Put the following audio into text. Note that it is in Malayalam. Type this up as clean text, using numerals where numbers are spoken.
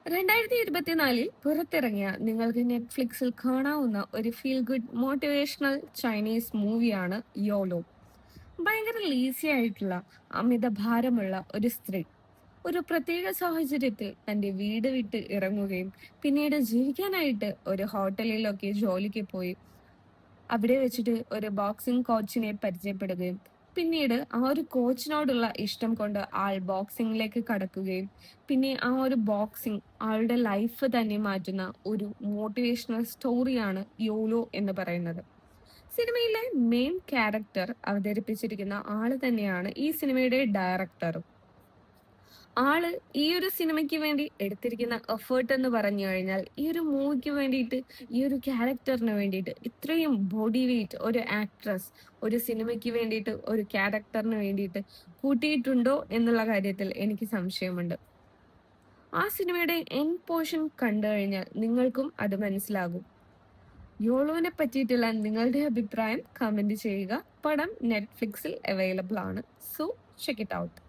2024 പുറത്തിറങ്ങിയ നിങ്ങൾക്ക് നെറ്റ്ഫ്ലിക്സിൽ കാണാവുന്ന ഒരു ഫീൽ ഗുഡ് മോട്ടിവേഷണൽ ചൈനീസ് മൂവിയാണ് യോലോ. ഭയങ്കര ലീസി ആയിട്ടുള്ള അമിത ഭാരമുള്ള ഒരു സ്ത്രീ ഒരു പ്രത്യേക സാഹചര്യത്തിൽ തന്റെ വീട് വിട്ട് ഇറങ്ങുകയും പിന്നീട് ജീവിക്കാനായിട്ട് ഒരു ഹോട്ടലിലൊക്കെ ജോലിക്ക് പോയി അവിടെ വെച്ചിട്ട് ഒരു ബോക്സിംഗ് കോച്ചിനെ പരിചയപ്പെടുകയും പിന്നീട് ആ ഒരു കോച്ചിനോടുള്ള ഇഷ്ടം കൊണ്ട് ആൾ ബോക്സിംഗിലേക്ക് കടക്കുകയും പിന്നെ ആ ഒരു ബോക്സിംഗ് ആളുടെ ലൈഫ് തന്നെ മാറ്റുന്ന ഒരു മോട്ടിവേഷണൽ സ്റ്റോറിയാണ് യോലോ എന്ന് പറയുന്നത്. സിനിമയിലെ മെയിൻ ക്യാരക്ടർ അവതരിപ്പിച്ചിരിക്കുന്ന ആള് തന്നെയാണ് ഈ സിനിമയുടെ ഡയറക്ടറും. ആള് ഈ ഒരു സിനിമയ്ക്ക് വേണ്ടി എടുത്തിരിക്കുന്ന എഫേർട്ട് എന്ന് പറഞ്ഞു കഴിഞ്ഞാൽ ഈ ഒരു മൂവിക്ക് വേണ്ടിയിട്ട് ഈ ഒരു ക്യാരക്ടറിന് വേണ്ടിയിട്ട് ഇത്രയും ബോഡി വെയിറ്റ് ഒരു ആക്ട്രസ് ഒരു സിനിമയ്ക്ക് വേണ്ടിയിട്ട് ഒരു ക്യാരക്ടറിന് വേണ്ടിയിട്ട് കൂട്ടിയിട്ടുണ്ടോ എന്നുള്ള കാര്യത്തിൽ എനിക്ക് സംശയമുണ്ട്. ആ സിനിമയുടെ എൻഡ് പോർഷൻ കണ്ടു കഴിഞ്ഞാൽ നിങ്ങൾക്കും അത് മനസ്സിലാകും. യോളോനെ പറ്റിയിട്ടുള്ള നിങ്ങളുടെ അഭിപ്രായം കമന്റ് ചെയ്യുക. പടം നെറ്റ്ഫ്ലിക്സിൽ അവൈലബിൾ ആണ്. So check it out.